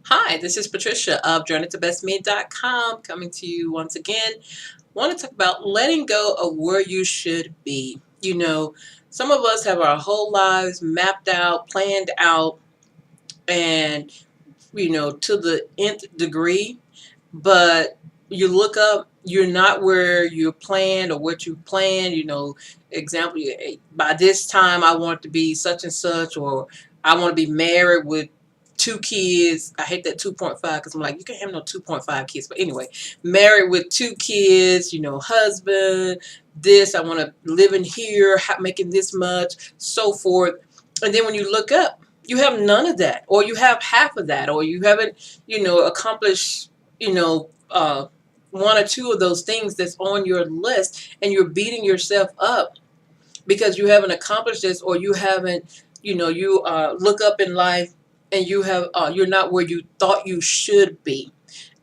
Hi, this is Patricia of JourneyToBestMe.com coming to you once again. Want to talk about letting go of where you should be. Some of us have our whole lives mapped out, planned out, and, to the nth degree, but you look up, you're not where you planned or what you planned. Example, by this time I want to be such and such, or I want to be married with 2 kids. I hate that 2.5 because I'm like, you can't have no 2.5 kids. But anyway, married with 2 kids, husband, this, I want to live in here, making this much, so forth. And then when you look up, you have none of that, or you have half of that, or you haven't, accomplished, one or two of those things that's on your list, and you're beating yourself up because you haven't accomplished this, or you haven't, you look up in life and you're not where you thought you should be,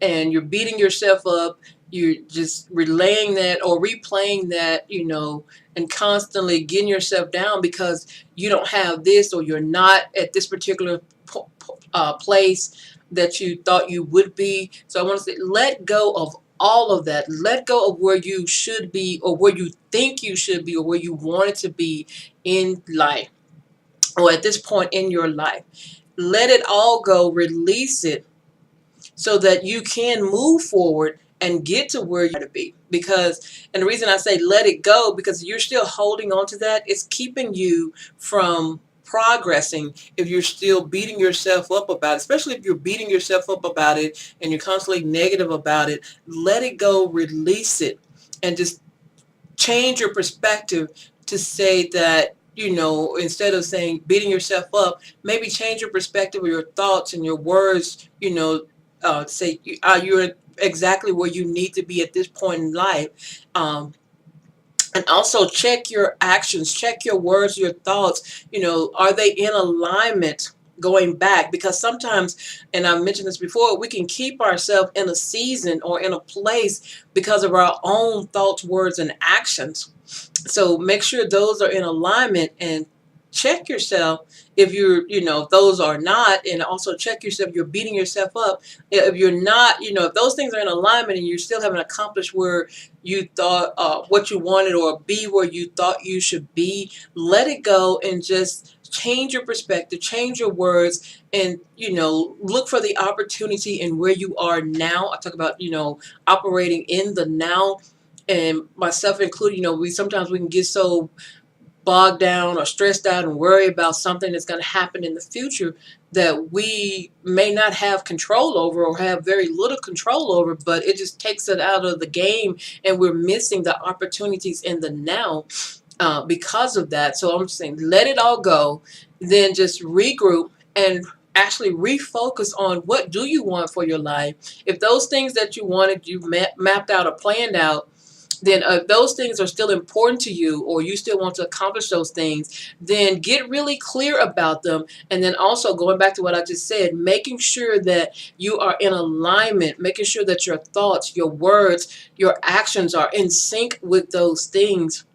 and you're beating yourself up. You're just relaying that or replaying that, and constantly getting yourself down because you don't have this, or you're not at this particular place that you thought you would be. So I want to say, let go of all of that. Let go of where you should be, or where you think you should be, or where you want it to be in life, or at this point in your life. Let it all go, release it, so that you can move forward and get to where you want to be. And the reason I say let it go, because you're still holding on to that. It's keeping you from progressing if you're still beating yourself up about it, especially if you're beating yourself up about it and you're constantly negative about it. Let it go, release it, and just change your perspective to say that, instead of saying beating yourself up, maybe change your perspective or your thoughts and your words, say you're exactly where you need to be at this point in life. And also check your actions, check your words, your thoughts, are they in alignment going back? Because sometimes, and I've mentioned this before, we can keep ourselves in a season or in a place because of our own thoughts, words, and actions. So make sure those are in alignment, and check yourself if if those are not, and also check yourself if you're beating yourself up. If you're not, if those things are in alignment and you still haven't accomplished where you thought what you wanted, or be where you thought you should be, let it go and just change your perspective, change your words, and look for the opportunity in where you are now. I talk about operating in the now, and myself included. We can get so bogged down or stressed out and worry about something that's going to happen in the future that we may not have control over, or have very little control over, but it just takes it out of the game, and we're missing the opportunities in the now because of that. So I'm just saying, let it all go, then just regroup and actually refocus on what do you want for your life. If those things that you wanted, you mapped out or planned out, then if those things are still important to you, or you still want to accomplish those things, then get really clear about them. And then also, going back to what I just said, making sure that you are in alignment, making sure that your thoughts, your words, your actions are in sync with those things.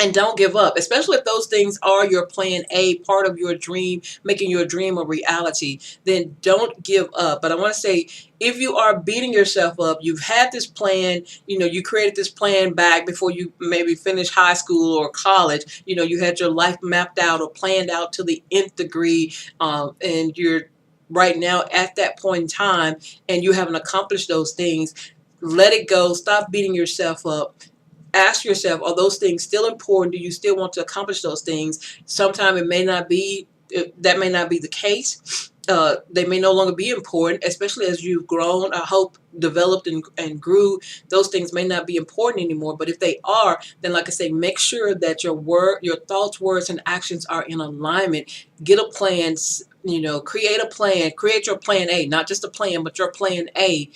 And don't give up, especially if those things are your plan A, part of your dream, making your dream a reality. Then don't give up. But I want to say, if you are beating yourself up, you've had this plan, you created this plan back before you maybe finished high school or college. You had your life mapped out or planned out to the nth degree, and you're right now at that point in time, and you haven't accomplished those things. Let it go. Stop beating yourself up. Ask yourself, are those things still important? Do you still want to accomplish those things? Sometimes that may not be the case. They may no longer be important, especially as you've grown, I hope, developed and grew. Those things may not be important anymore. But if they are, then, like I say, make sure that your thoughts, words, and actions are in alignment. Get a plan, create a plan, create your plan A, not just a plan, but your plan A.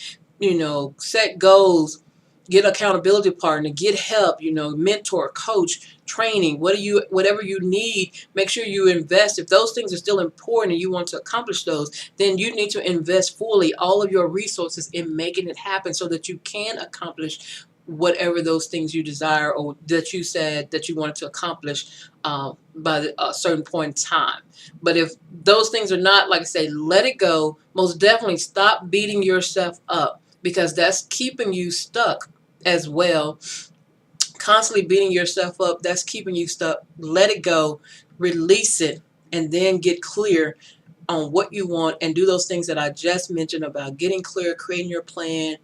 Set goals, get an accountability partner, get help, mentor, coach, training, whatever you need. Make sure you invest. If those things are still important and you want to accomplish those, then you need to invest fully all of your resources in making it happen, so that you can accomplish whatever those things you desire or that you said that you wanted to accomplish by a certain point in time. But if those things are not, like I say, let it go. Most definitely stop beating yourself up, because that's keeping you stuck as well. Constantly beating yourself up, that's keeping you stuck. Let it go, release it, and then get clear on what you want and do those things that I just mentioned about getting clear, creating your plan,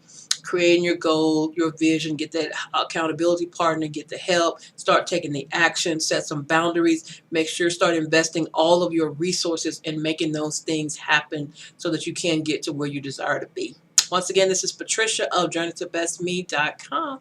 creating your goal, your vision, get that accountability partner, get the help, start taking the action, set some boundaries, make sure start investing all of your resources in making those things happen so that you can get to where you desire to be. Once again, this is Patricia of JourneyToBestMe.com.